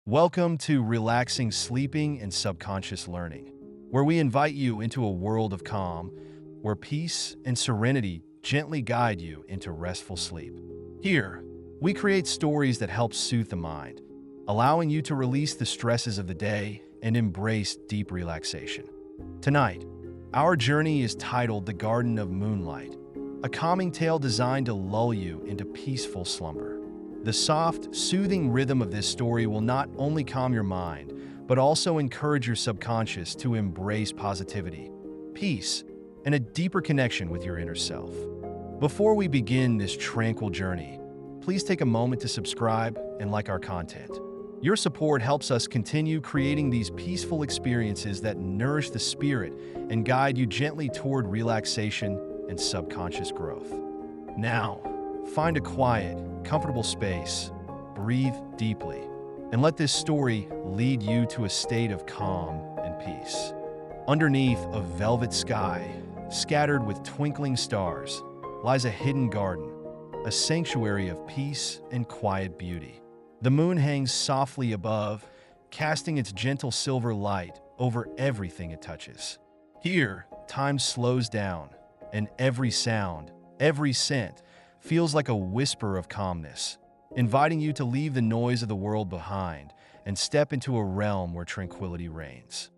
Welcome to Relaxing Sleeping and Subconscious Learning, where we invite you into a world of calm, where peace and serenity gently guide you into restful sleep. Here, we create stories that help soothe the mind, allowing you to release the stresses of the day and embrace deep relaxation. Tonight, our journey is titled The Garden of Moonlight, a calming tale designed to lull you into peaceful slumber. The soft, soothing rhythm of this story will not only calm your mind, but also encourage your subconscious to embrace positivity, peace, and a deeper connection with your inner self. Before we begin this tranquil journey, please take a moment to subscribe and like our content. Your support helps us continue creating these peaceful experiences that nourish the spirit and guide you gently toward relaxation and subconscious growth. Now, find a quiet, comfortable space, breathe deeply, and let this story lead you to a state of calm and peace. Underneath a velvet sky, scattered with twinkling stars, lies a hidden garden, a sanctuary of peace and quiet beauty. The moon hangs softly above, casting its gentle silver light over everything it touches. Here, time slows down, and every sound, every scent, feels like a whisper of calmness, inviting you to leave the noise of the world behind and step into a realm where tranquility reigns.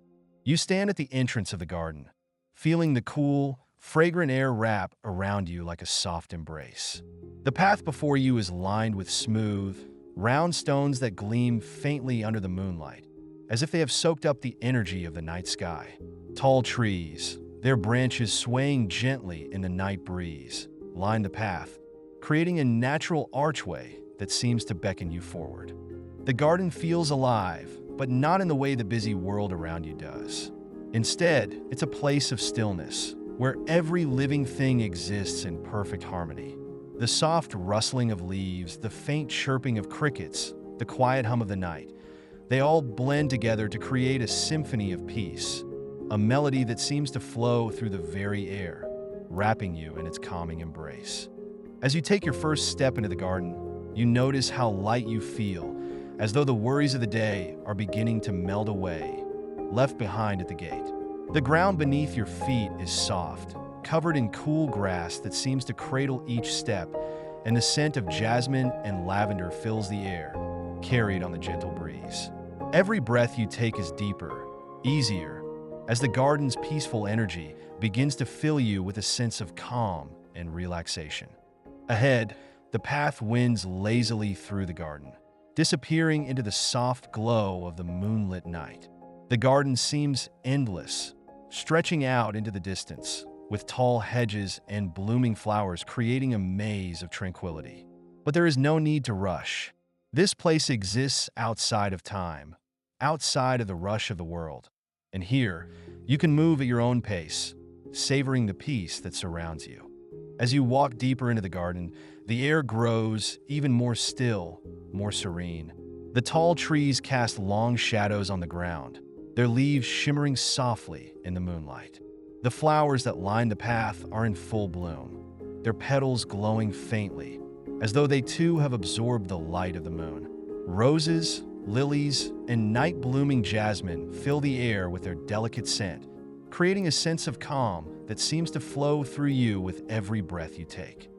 You stand at the entrance of the garden, feeling the cool, fragrant air wrap around you like a soft embrace. The path before you is lined with smooth, round stones that gleam faintly under the moonlight, as if they have soaked up the energy of the night sky. Tall trees, their branches swaying gently in the night breeze, line the path, creating a natural archway that seems to beckon you forward. The garden feels alive, but not in the way the busy world around you does. Instead, it's a place of stillness, where every living thing exists in perfect harmony. The soft rustling of leaves, the faint chirping of crickets, the quiet hum of the night, they all blend together to create a symphony of peace, a melody that seems to flow through the very air, wrapping you in its calming embrace. As you take your first step into the garden, you notice how light you feel, as though the worries of the day are beginning to melt away, left behind at the gate. The ground beneath your feet is soft, covered in cool grass that seems to cradle each step, and the scent of jasmine and lavender fills the air, carried on the gentle breeze. Every breath you take is deeper, easier, as the garden's peaceful energy begins to fill you with a sense of calm and relaxation. Ahead, the path winds lazily through the garden, disappearing into the soft glow of the moonlit night. The garden seems endless, stretching out into the distance, with tall hedges and blooming flowers creating a maze of tranquility. But there is no need to rush. This place exists outside of time, outside of the rush of the world. And here, you can move at your own pace, savoring the peace that surrounds you. As you walk deeper into the garden, the air grows even more still, more serene. The tall trees cast long shadows on the ground, their leaves shimmering softly in the moonlight. The flowers that line the path are in full bloom, their petals glowing faintly, as though they too have absorbed the light of the moon. Roses, lilies, and night-blooming jasmine fill the air with their delicate scent, creating a sense of calm that seems to flow through you with every breath you take.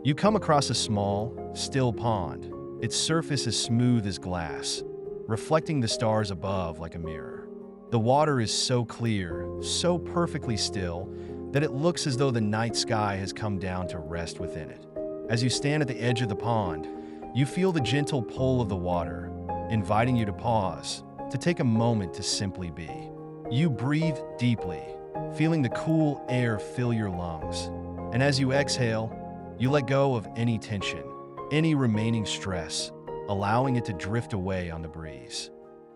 You come across a small, still pond. Its surface is smooth as glass, reflecting the stars above like a mirror. The water is so clear, so perfectly still, that it looks as though the night sky has come down to rest within it. As you stand at the edge of the pond, you feel the gentle pull of the water, inviting you to pause, to take a moment to simply be. You breathe deeply, feeling the cool air fill your lungs. And as you exhale, you let go of any tension, any remaining stress, allowing it to drift away on the breeze.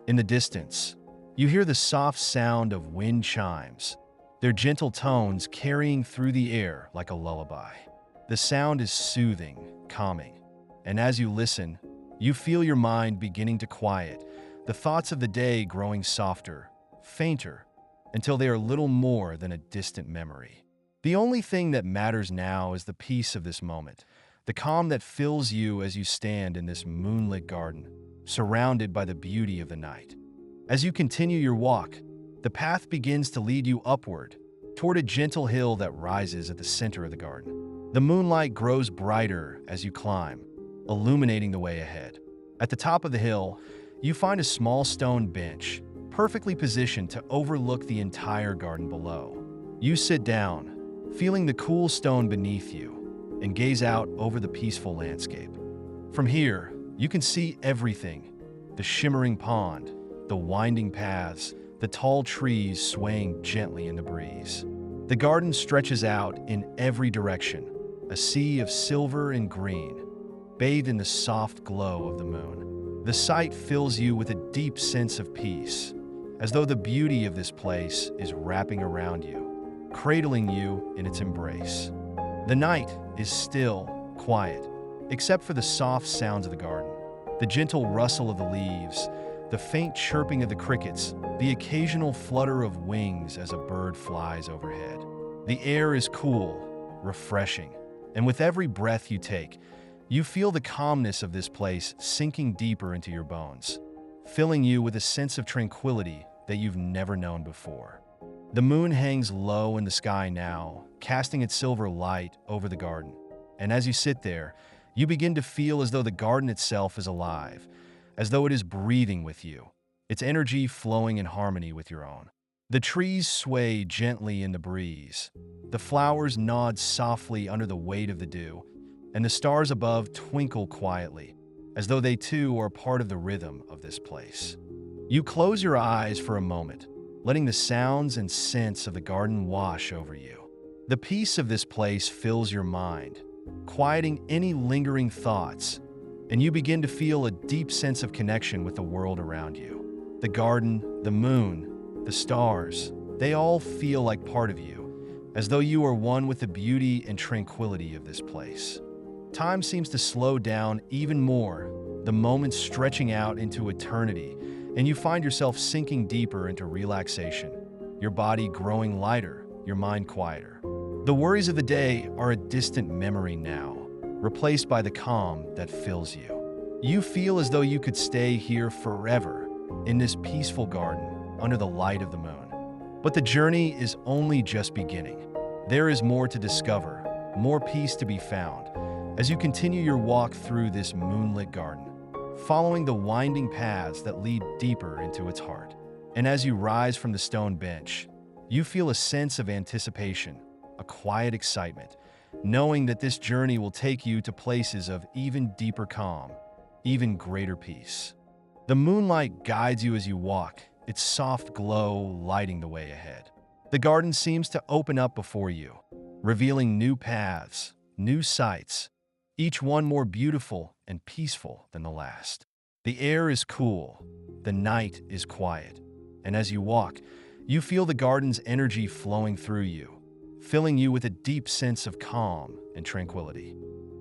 In the distance, you hear the soft sound of wind chimes, their gentle tones carrying through the air like a lullaby. The sound is soothing, calming, and as you listen, you feel your mind beginning to quiet, the thoughts of the day growing softer, fainter, until they are little more than a distant memory. The only thing that matters now is the peace of this moment, the calm that fills you as you stand in this moonlit garden, surrounded by the beauty of the night. As you continue your walk, the path begins to lead you upward, toward a gentle hill that rises at the center of the garden. The moonlight grows brighter as you climb, illuminating the way ahead. At the top of the hill, you find a small stone bench, perfectly positioned to overlook the entire garden below. You sit down, feeling the cool stone beneath you, and gaze out over the peaceful landscape. From here, you can see everything: the shimmering pond, the winding paths, the tall trees swaying gently in the breeze. The garden stretches out in every direction, a sea of silver and green, bathed in the soft glow of the moon. The sight fills you with a deep sense of peace, as though the beauty of this place is wrapping around you, cradling you in its embrace. The night is still, quiet, except for the soft sounds of the garden, the gentle rustle of the leaves, the faint chirping of the crickets, the occasional flutter of wings as a bird flies overhead. The air is cool, refreshing, and with every breath you take, you feel the calmness of this place sinking deeper into your bones, filling you with a sense of tranquility that you've never known before. The moon hangs low in the sky now, casting its silver light over the garden. And as you sit there, you begin to feel as though the garden itself is alive, as though it is breathing with you, its energy flowing in harmony with your own. The trees sway gently in the breeze. The flowers nod softly under the weight of the dew, and the stars above twinkle quietly, as though they too are part of the rhythm of this place. You close your eyes for a moment, letting the sounds and scents of the garden wash over you. The peace of this place fills your mind, quieting any lingering thoughts, and you begin to feel a deep sense of connection with the world around you. The garden, the moon, the stars, they all feel like part of you, as though you are one with the beauty and tranquility of this place. Time seems to slow down even more, the moments stretching out into eternity, and you find yourself sinking deeper into relaxation, your body growing lighter, your mind quieter. The worries of the day are a distant memory now, replaced by the calm that fills you. You feel as though you could stay here forever, in this peaceful garden, under the light of the moon. But the journey is only just beginning. There is more to discover, more peace to be found, as you continue your walk through this moonlit garden, following the winding paths that lead deeper into its heart. And as you rise from the stone bench, you feel a sense of anticipation, a quiet excitement, knowing that this journey will take you to places of even deeper calm, even greater peace. The moonlight guides you as you walk, its soft glow lighting the way ahead. The garden seems to open up before you, revealing new paths, new sights, each one more beautiful and peaceful than the last. The air is cool, the night is quiet, and as you walk, you feel the garden's energy flowing through you, filling you with a deep sense of calm and tranquility.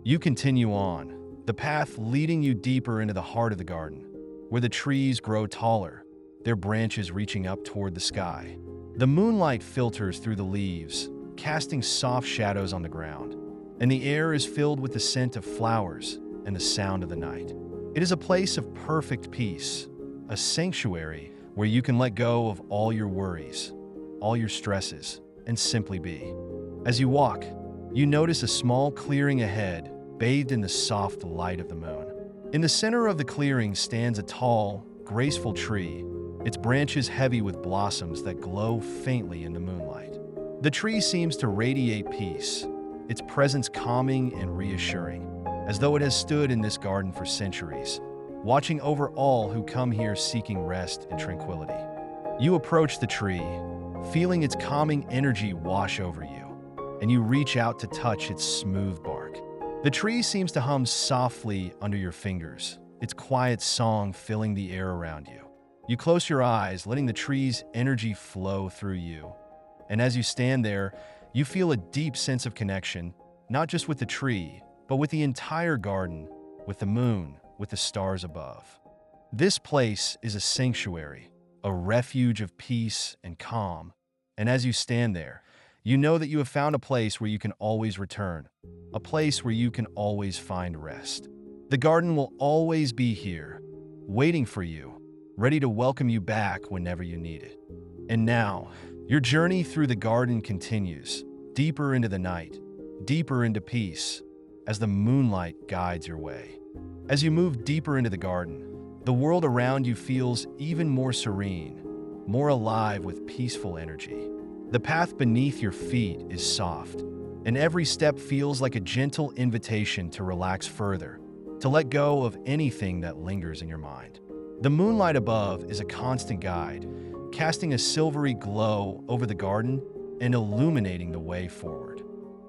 You continue on, the path leading you deeper into the heart of the garden, where the trees grow taller, their branches reaching up toward the sky. The moonlight filters through the leaves, casting soft shadows on the ground, and the air is filled with the scent of flowers and the sound of the night. It is a place of perfect peace, a sanctuary where you can let go of all your worries, all your stresses, and simply be. As you walk, you notice a small clearing ahead, bathed in the soft light of the moon. In the center of the clearing stands a tall, graceful tree, its branches heavy with blossoms that glow faintly in the moonlight. The tree seems to radiate peace, its presence calming and reassuring, as though it has stood in this garden for centuries, watching over all who come here seeking rest and tranquility. You approach the tree, feeling its calming energy wash over you, and you reach out to touch its smooth bark. The tree seems to hum softly under your fingers, its quiet song filling the air around you. You close your eyes, letting the tree's energy flow through you. And as you stand there, you feel a deep sense of connection, not just with the tree, but with the entire garden, with the moon, with the stars above. This place is a sanctuary, a refuge of peace and calm. And as you stand there, you know that you have found a place where you can always return, a place where you can always find rest. The garden will always be here, waiting for you, ready to welcome you back whenever you need it. And now, your journey through the garden continues, deeper into the night, deeper into peace, as the moonlight guides your way. As you move deeper into the garden, the world around you feels even more serene, more alive with peaceful energy. The path beneath your feet is soft, and every step feels like a gentle invitation to relax further, to let go of anything that lingers in your mind. The moonlight above is a constant guide, casting a silvery glow over the garden and illuminating the way forward.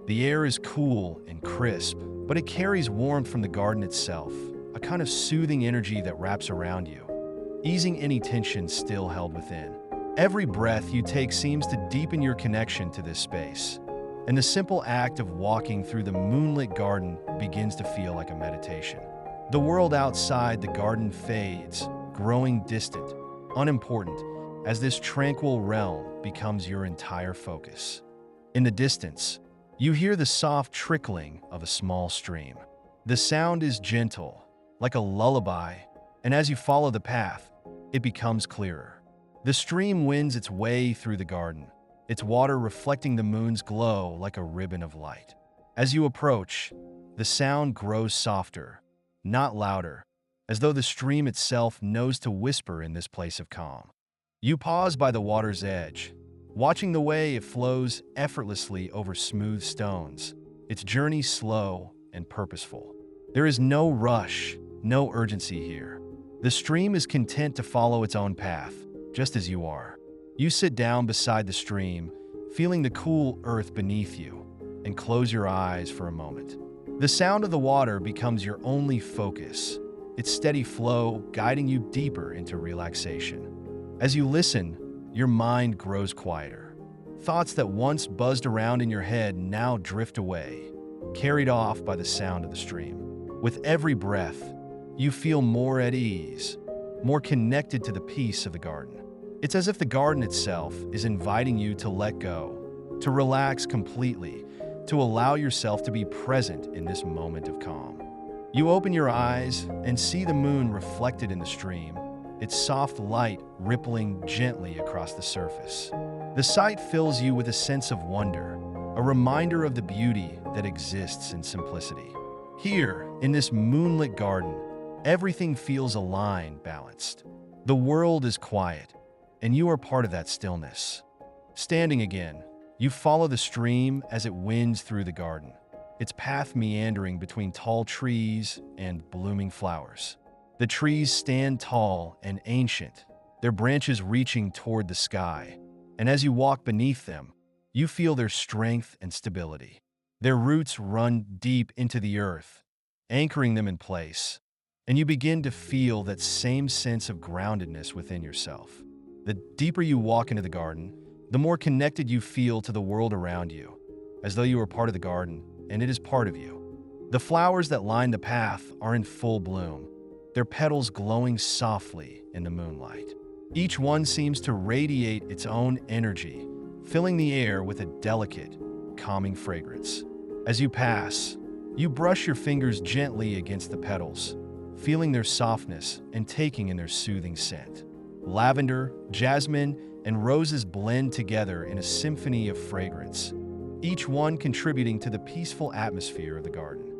The air is cool and crisp, but it carries warmth from the garden itself, a kind of soothing energy that wraps around you, easing any tension still held within. Every breath you take seems to deepen your connection to this space, and the simple act of walking through the moonlit garden begins to feel like a meditation. The world outside the garden fades, growing distant, unimportant, as this tranquil realm becomes your entire focus. In the distance, you hear the soft trickling of a small stream. The sound is gentle, like a lullaby, and as you follow the path, it becomes clearer. The stream wends its way through the garden, its water reflecting the moon's glow like a ribbon of light. As you approach, the sound grows softer, not louder, as though the stream itself knows to whisper in this place of calm. You pause by the water's edge, watching the way it flows effortlessly over smooth stones, its journey slow and purposeful. There is no rush, no urgency here. The stream is content to follow its own path, just as you are. You sit down beside the stream, feeling the cool earth beneath you, and close your eyes for a moment. The sound of the water becomes your only focus, its steady flow guiding you deeper into relaxation. As you listen, your mind grows quieter. Thoughts that once buzzed around in your head now drift away, carried off by the sound of the stream. With every breath, you feel more at ease, more connected to the peace of the garden. It's as if the garden itself is inviting you to let go, to relax completely, to allow yourself to be present in this moment of calm. You open your eyes and see the moon reflected in the stream, its soft light rippling gently across the surface. The sight fills you with a sense of wonder, a reminder of the beauty that exists in simplicity. Here, in this moonlit garden, everything feels aligned, balanced. The world is quiet, and you are part of that stillness. Standing again, you follow the stream as it winds through the garden, its path meandering between tall trees and blooming flowers. The trees stand tall and ancient, their branches reaching toward the sky, and as you walk beneath them, you feel their strength and stability. Their roots run deep into the earth, anchoring them in place, and you begin to feel that same sense of groundedness within yourself. The deeper you walk into the garden, the more connected you feel to the world around you, as though you are part of the garden and it is part of you. The flowers that line the path are in full bloom, their petals glowing softly in the moonlight. Each one seems to radiate its own energy, filling the air with a delicate, calming fragrance. As you pass, you brush your fingers gently against the petals, feeling their softness and taking in their soothing scent. Lavender, jasmine, and roses blend together in a symphony of fragrance, each one contributing to the peaceful atmosphere of the garden.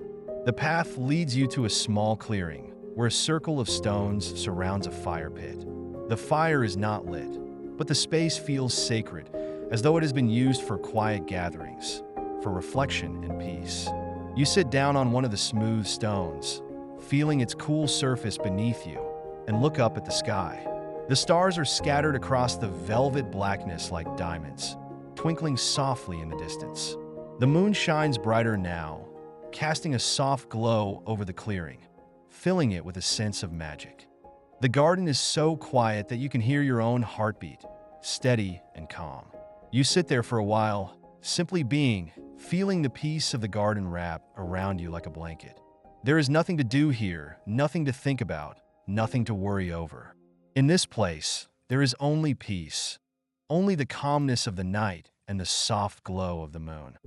The path leads you to a small clearing, where a circle of stones surrounds a fire pit. The fire is not lit, but the space feels sacred, as though it has been used for quiet gatherings, for reflection and peace. You sit down on one of the smooth stones, feeling its cool surface beneath you, and look up at the sky. The stars are scattered across the velvet blackness like diamonds, twinkling softly in the distance. The moon shines brighter now, casting a soft glow over the clearing, filling it with a sense of magic. The garden is so quiet that you can hear your own heartbeat, steady and calm. You sit there for a while, simply being, feeling the peace of the garden wrap around you like a blanket. There is nothing to do here, nothing to think about, nothing to worry over. In this place, there is only peace, only the calmness of the night and the soft glow of the moon.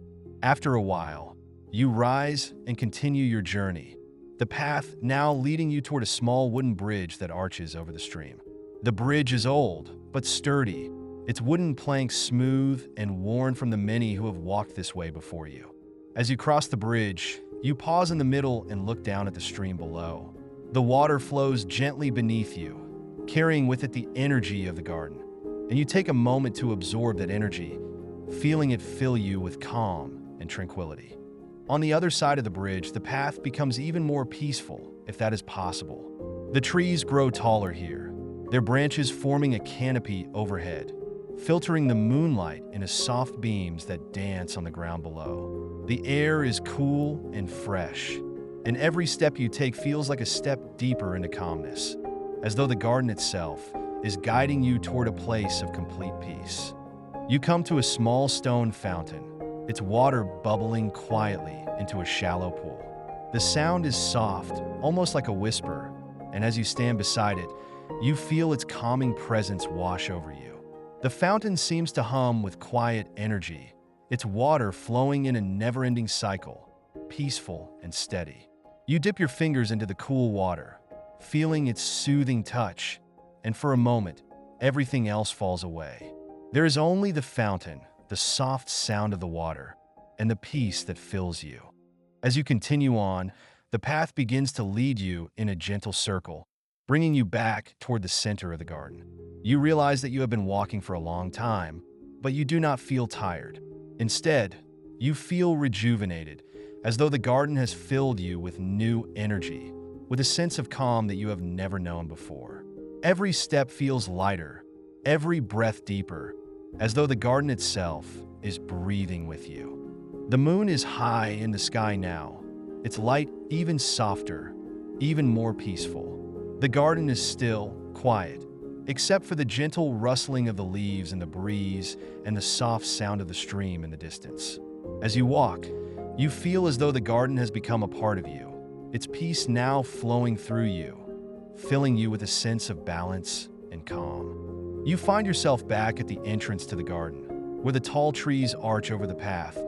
After a while, you rise and continue your journey, the path now leading you toward a small wooden bridge that arches over the stream. The bridge is old, but sturdy, its wooden planks smooth and worn from the many who have walked this way before you. As you cross the bridge, you pause in the middle and look down at the stream below. The water flows gently beneath you, carrying with it the energy of the garden, and you take a moment to absorb that energy, feeling it fill you with calm and tranquility. On the other side of the bridge, the path becomes even more peaceful, if that is possible. The trees grow taller here, their branches forming a canopy overhead, filtering the moonlight into soft beams that dance on the ground below. The air is cool and fresh, and every step you take feels like a step deeper into calmness, as though the garden itself is guiding you toward a place of complete peace. You come to a small stone fountain, its water bubbling quietly into a shallow pool. The sound is soft, almost like a whisper, and as you stand beside it, you feel its calming presence wash over you. The fountain seems to hum with quiet energy, its water flowing in a never-ending cycle, peaceful and steady. You dip your fingers into the cool water, feeling its soothing touch, and for a moment, everything else falls away. There is only the fountain, the soft sound of the water, and the peace that fills you. As you continue on, the path begins to lead you in a gentle circle, bringing you back toward the center of the garden. You realize that you have been walking for a long time, but you do not feel tired. Instead, you feel rejuvenated, as though the garden has filled you with new energy, with a sense of calm that you have never known before. Every step feels lighter, every breath deeper, as though the garden itself is breathing with you. The moon is high in the sky now, its light even softer, even more peaceful. The garden is still, quiet, except for the gentle rustling of the leaves in the breeze and the soft sound of the stream in the distance. As you walk, you feel as though the garden has become a part of you, its peace now flowing through you, filling you with a sense of balance and calm. You find yourself back at the entrance to the garden, where the tall trees arch over the path,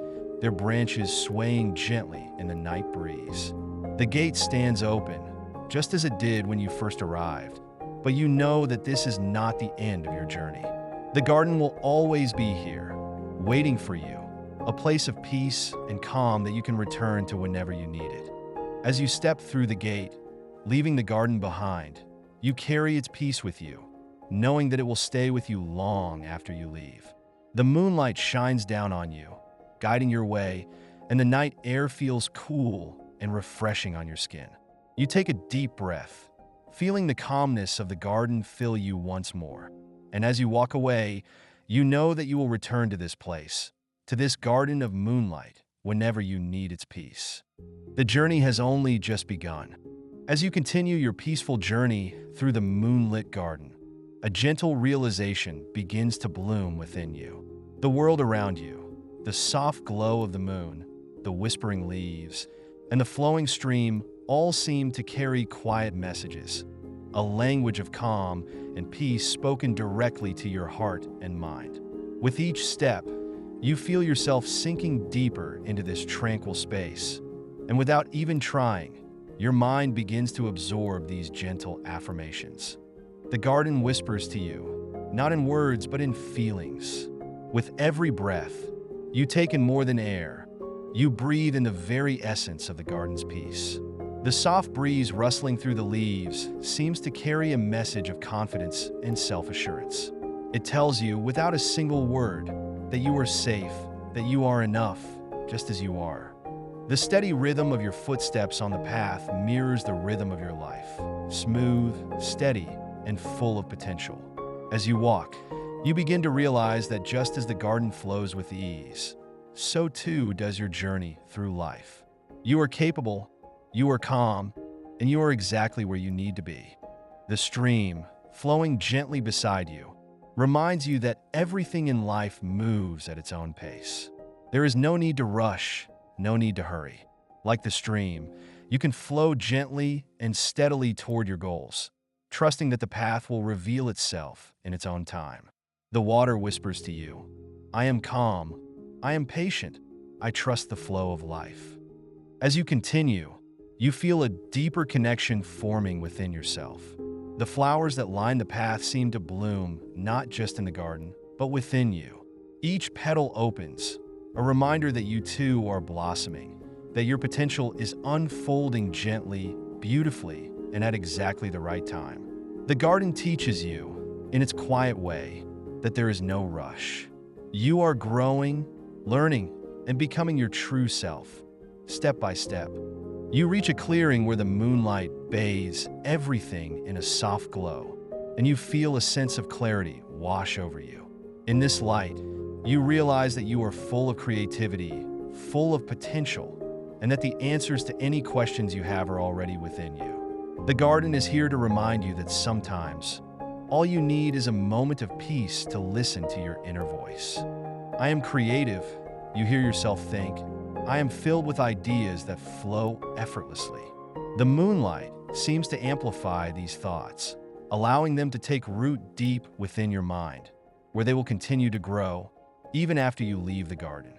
their branches swaying gently in the night breeze. The gate stands open, just as it did when you first arrived, but you know that this is not the end of your journey. The garden will always be here, waiting for you, a place of peace and calm that you can return to whenever you need it. As you step through the gate, leaving the garden behind, you carry its peace with you, knowing that it will stay with you long after you leave. The moonlight shines down on you, guiding your way, and the night air feels cool and refreshing on your skin. You take a deep breath, feeling the calmness of the garden fill you once more. And as you walk away, you know that you will return to this place, to this Garden of Moonlight, whenever you need its peace. The journey has only just begun. As you continue your peaceful journey through the moonlit garden, a gentle realization begins to bloom within you. The world around you, the soft glow of the moon, the whispering leaves, and the flowing stream all seem to carry quiet messages, a language of calm and peace spoken directly to your heart and mind. With each step, you feel yourself sinking deeper into this tranquil space, and without even trying, your mind begins to absorb these gentle affirmations. The garden whispers to you, not in words but in feelings. With every breath, you take in more than air. You breathe in the very essence of the garden's peace. The soft breeze rustling through the leaves seems to carry a message of confidence and self-assurance. It tells you, without a single word, that you are safe, that you are enough, just as you are. The steady rhythm of your footsteps on the path mirrors the rhythm of your life, smooth, steady, and full of potential. As you walk, you begin to realize that just as the garden flows with ease, so too does your journey through life. You are capable, you are calm, and you are exactly where you need to be. The stream, flowing gently beside you, reminds you that everything in life moves at its own pace. There is no need to rush, no need to hurry. Like the stream, you can flow gently and steadily toward your goals, trusting that the path will reveal itself in its own time. The water whispers to you, I am calm, I am patient, I trust the flow of life. As you continue, You feel a deeper connection forming within yourself. The flowers that line the path seem to bloom not just in the garden, but within you. Each petal opens, a reminder that you too are blossoming, that your potential is unfolding gently, beautifully, and at exactly the right time. The garden teaches you, in its quiet way, that there is no rush. You are growing, learning, and becoming your true self, step by step. You reach a clearing where the moonlight bathes everything in a soft glow, and you feel a sense of clarity wash over you. In this light, you realize that you are full of creativity, full of potential, and that the answers to any questions you have are already within you. The garden is here to remind you that sometimes, all you need is a moment of peace to listen to your inner voice. I am creative, you hear yourself think. I am filled with ideas that flow effortlessly. The moonlight seems to amplify these thoughts, allowing them to take root deep within your mind, where they will continue to grow even after you leave the garden.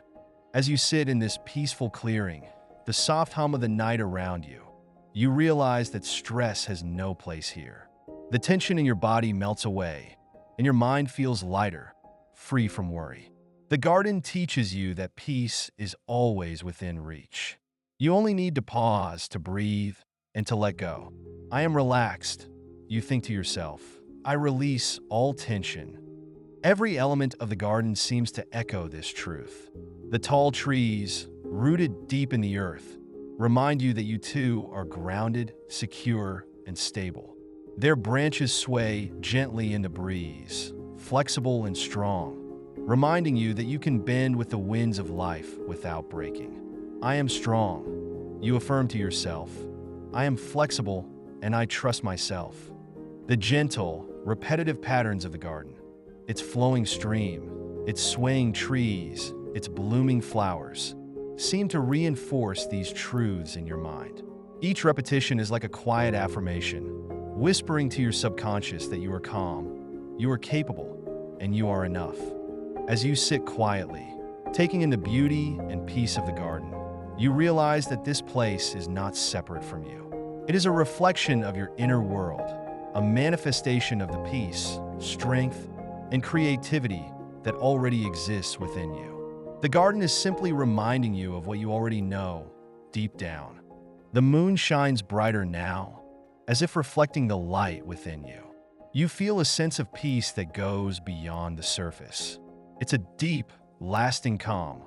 As you sit in this peaceful clearing, the soft hum of the night around you, you realize that stress has no place here. The tension in your body melts away, and your mind feels lighter, free from worry. The garden teaches you that peace is always within reach. You only need to pause, to breathe, and to let go. I am relaxed, you think to yourself. I release all tension. Every element of the garden seems to echo this truth. The tall trees, rooted deep in the earth, remind you that you too are grounded, secure, and stable. Their branches sway gently in the breeze, flexible and strong, reminding you that you can bend with the winds of life without breaking. I am strong, you affirm to yourself. I am flexible, and I trust myself. The gentle, repetitive patterns of the garden, its flowing stream, its swaying trees, its blooming flowers, seem to reinforce these truths in your mind. Each repetition is like a quiet affirmation, whispering to your subconscious that you are calm, you are capable, and you are enough. As you sit quietly, taking in the beauty and peace of the garden, you realize that this place is not separate from you. It is a reflection of your inner world, a manifestation of the peace, strength, and creativity that already exists within you. The garden is simply reminding you of what you already know deep down. The moon shines brighter now, as if reflecting the light within you. You feel a sense of peace that goes beyond the surface. It's a deep, lasting calm,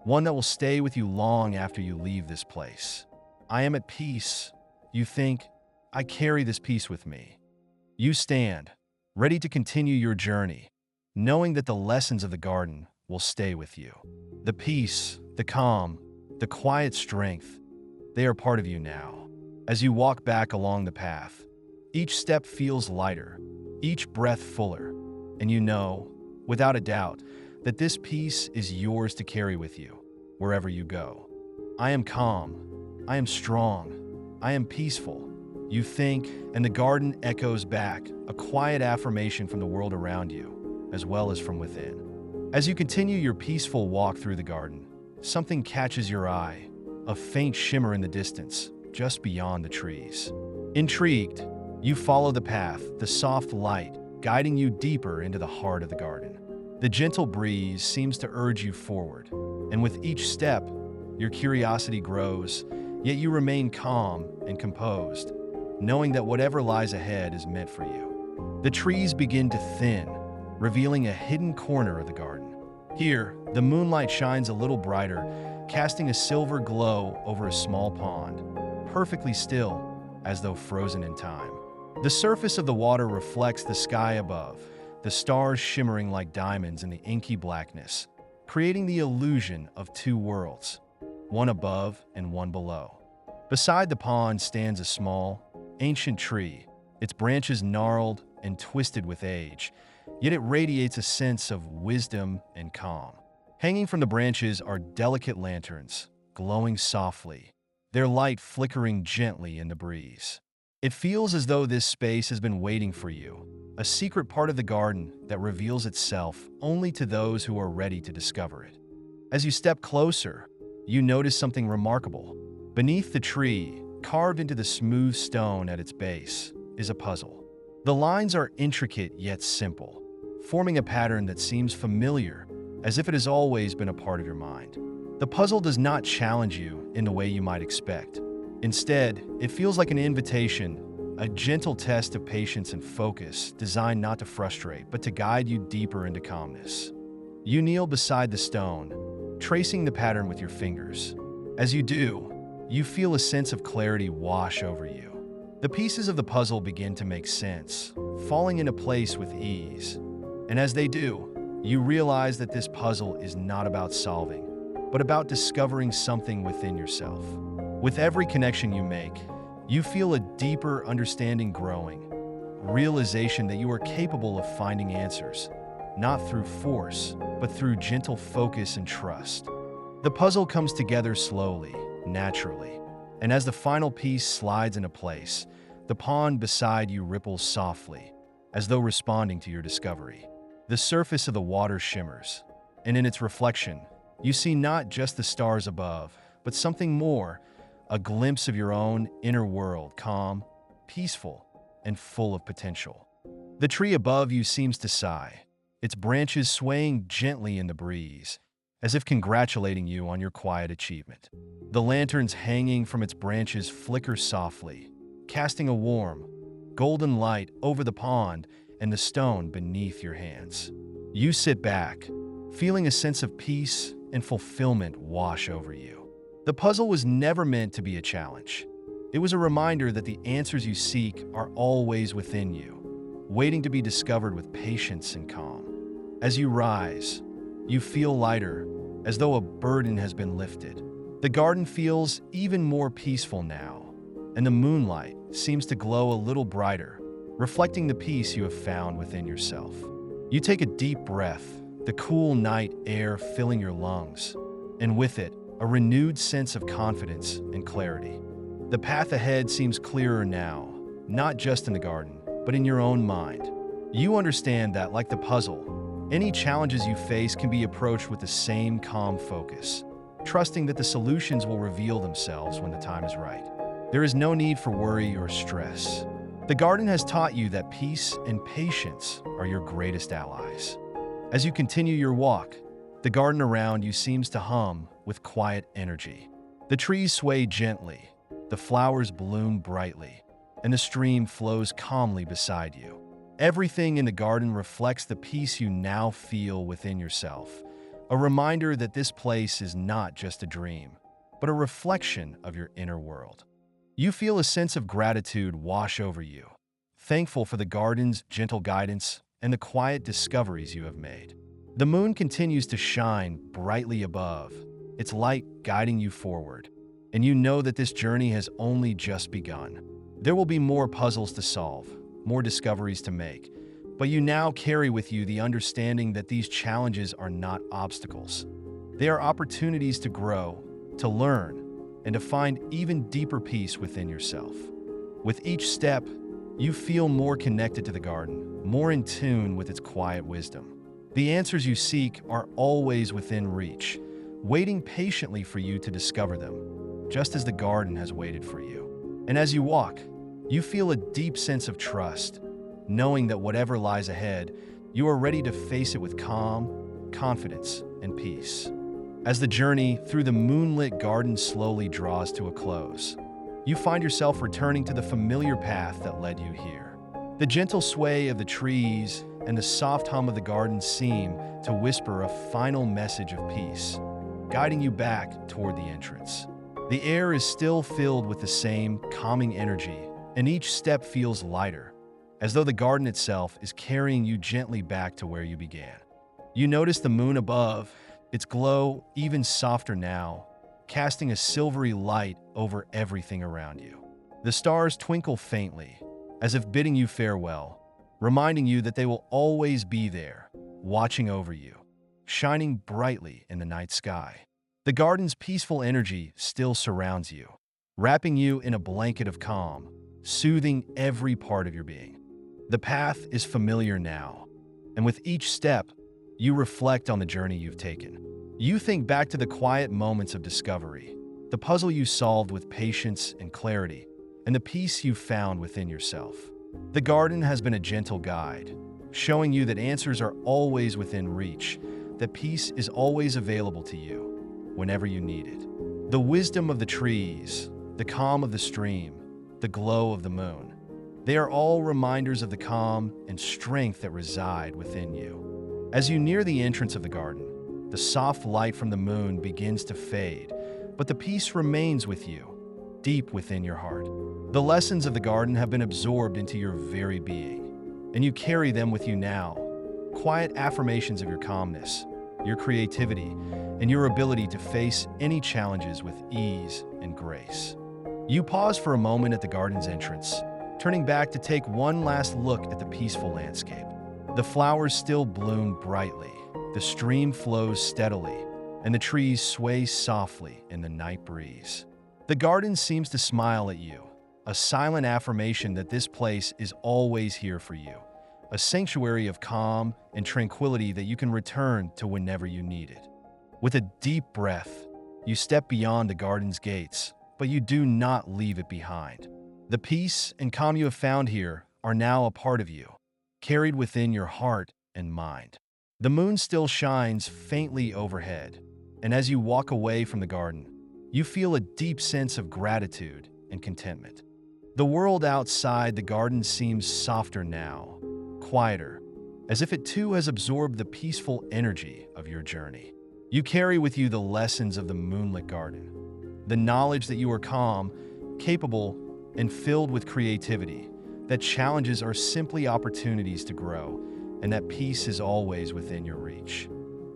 one that will stay with you long after you leave this place. I am at peace. You think, I carry this peace with me. You stand, ready to continue your journey, knowing that the lessons of the garden will stay with you. The peace, the calm, the quiet strength, they are part of you now. As you walk back along the path, each step feels lighter, each breath fuller, and you know, without a doubt, that this peace is yours to carry with you, wherever you go. I am calm, I am strong, I am peaceful. You think, and the garden echoes back, a quiet affirmation from the world around you, as well as from within. As you continue your peaceful walk through the garden, something catches your eye, a faint shimmer in the distance, just beyond the trees. Intrigued, you follow the path, the soft light, guiding you deeper into the heart of the garden. The gentle breeze seems to urge you forward, and with each step, your curiosity grows, yet you remain calm and composed, knowing that whatever lies ahead is meant for you. The trees begin to thin, revealing a hidden corner of the garden. Here, the moonlight shines a little brighter, casting a silver glow over a small pond, perfectly still, as though frozen in time. The surface of the water reflects the sky above, the stars shimmering like diamonds in the inky blackness, creating the illusion of two worlds, one above and one below. Beside the pond stands a small, ancient tree, its branches gnarled and twisted with age, yet it radiates a sense of wisdom and calm. Hanging from the branches are delicate lanterns, glowing softly, their light flickering gently in the breeze. It feels as though this space has been waiting for you, a secret part of the garden that reveals itself only to those who are ready to discover it. As you step closer, you notice something remarkable. Beneath the tree, carved into the smooth stone at its base, is a puzzle. The lines are intricate yet simple, forming a pattern that seems familiar, as if it has always been a part of your mind. The puzzle does not challenge you in the way you might expect. Instead, it feels like an invitation, a gentle test of patience and focus designed not to frustrate, but to guide you deeper into calmness. You kneel beside the stone, tracing the pattern with your fingers. As you do, you feel a sense of clarity wash over you. The pieces of the puzzle begin to make sense, falling into place with ease. And as they do, you realize that this puzzle is not about solving, but about discovering something within yourself. With every connection you make, you feel a deeper understanding growing, realization that you are capable of finding answers, not through force, but through gentle focus and trust. The puzzle comes together slowly, naturally, and as the final piece slides into place, the pond beside you ripples softly, as though responding to your discovery. The surface of the water shimmers, and in its reflection, you see not just the stars above, but something more, a glimpse of your own inner world, calm, peaceful, and full of potential. The tree above you seems to sigh, its branches swaying gently in the breeze, as if congratulating you on your quiet achievement. The lanterns hanging from its branches flicker softly, casting a warm, golden light over the pond and the stone beneath your hands. You sit back, feeling a sense of peace and fulfillment wash over you. The puzzle was never meant to be a challenge. It was a reminder that the answers you seek are always within you, waiting to be discovered with patience and calm. As you rise, you feel lighter, as though a burden has been lifted. The garden feels even more peaceful now, and the moonlight seems to glow a little brighter, reflecting the peace you have found within yourself. You take a deep breath, the cool night air filling your lungs, and with it, a renewed sense of confidence and clarity. The path ahead seems clearer now, not just in the garden, but in your own mind. You understand that, like the puzzle, any challenges you face can be approached with the same calm focus, trusting that the solutions will reveal themselves when the time is right. There is no need for worry or stress. The garden has taught you that peace and patience are your greatest allies. As you continue your walk, the garden around you seems to hum with quiet energy. The trees sway gently, the flowers bloom brightly, and the stream flows calmly beside you. Everything in the garden reflects the peace you now feel within yourself, a reminder that this place is not just a dream, but a reflection of your inner world. You feel a sense of gratitude wash over you, thankful for the garden's gentle guidance and the quiet discoveries you have made. The moon continues to shine brightly above, its light guiding you forward, and you know that this journey has only just begun. There will be more puzzles to solve, more discoveries to make, but you now carry with you the understanding that these challenges are not obstacles. They are opportunities to grow, to learn, and to find even deeper peace within yourself. With each step, you feel more connected to the garden, more in tune with its quiet wisdom. The answers you seek are always within reach, waiting patiently for you to discover them, just as the garden has waited for you. And as you walk, you feel a deep sense of trust, knowing that whatever lies ahead, you are ready to face it with calm, confidence, and peace. As the journey through the moonlit garden slowly draws to a close, you find yourself returning to the familiar path that led you here. The gentle sway of the trees and the soft hum of the garden seem to whisper a final message of peace, guiding you back toward the entrance. The air is still filled with the same calming energy, and each step feels lighter, as though the garden itself is carrying you gently back to where you began. You notice the moon above, its glow even softer now, casting a silvery light over everything around you. The stars twinkle faintly, as if bidding you farewell, reminding you that they will always be there, watching over you, shining brightly in the night sky. The garden's peaceful energy still surrounds you, wrapping you in a blanket of calm, soothing every part of your being. The path is familiar now, and with each step, you reflect on the journey you've taken. You think back to the quiet moments of discovery, the puzzle you solved with patience and clarity, and the peace you found within yourself. The garden has been a gentle guide, showing you that answers are always within reach, that peace is always available to you, whenever you need it. The wisdom of the trees, the calm of the stream, the glow of the moon, they are all reminders of the calm and strength that reside within you. As you near the entrance of the garden, the soft light from the moon begins to fade, but the peace remains with you, deep within your heart. The lessons of the garden have been absorbed into your very being, and you carry them with you now. Quiet affirmations of your calmness, your creativity, and your ability to face any challenges with ease and grace. You pause for a moment at the garden's entrance, turning back to take one last look at the peaceful landscape. The flowers still bloom brightly, the stream flows steadily, and the trees sway softly in the night breeze. The garden seems to smile at you, a silent affirmation that this place is always here for you, a sanctuary of calm and tranquility that you can return to whenever you need it. With a deep breath, you step beyond the garden's gates, but you do not leave it behind. The peace and calm you have found here are now a part of you, carried within your heart and mind. The moon still shines faintly overhead, and as you walk away from the garden, you feel a deep sense of gratitude and contentment. The world outside the garden seems softer now, quieter, as if it too has absorbed the peaceful energy of your journey. You carry with you the lessons of the moonlit garden, the knowledge that you are calm, capable, and filled with creativity, that challenges are simply opportunities to grow, and that peace is always within your reach.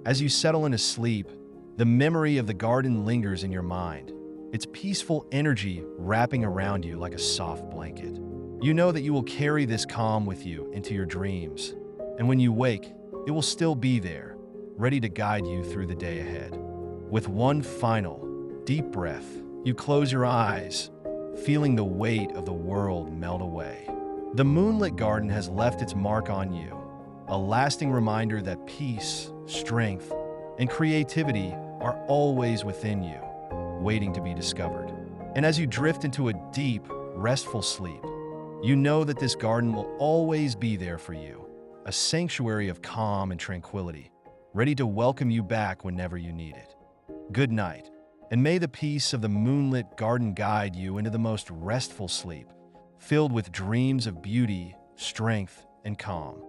As you settle into sleep, the memory of the garden lingers in your mind, its peaceful energy wrapping around you like a soft blanket. You know that you will carry this calm with you into your dreams, and when you wake, it will still be there, ready to guide you through the day ahead. With one final, deep breath, you close your eyes, feeling the weight of the world melt away. The moonlit garden has left its mark on you, a lasting reminder that peace, strength, and creativity are always within you, waiting to be discovered. And as you drift into a deep, restful sleep, you know that this garden will always be there for you, a sanctuary of calm and tranquility, ready to welcome you back whenever you need it. Good night, and may the peace of the moonlit garden guide you into the most restful sleep, filled with dreams of beauty, strength, and calm.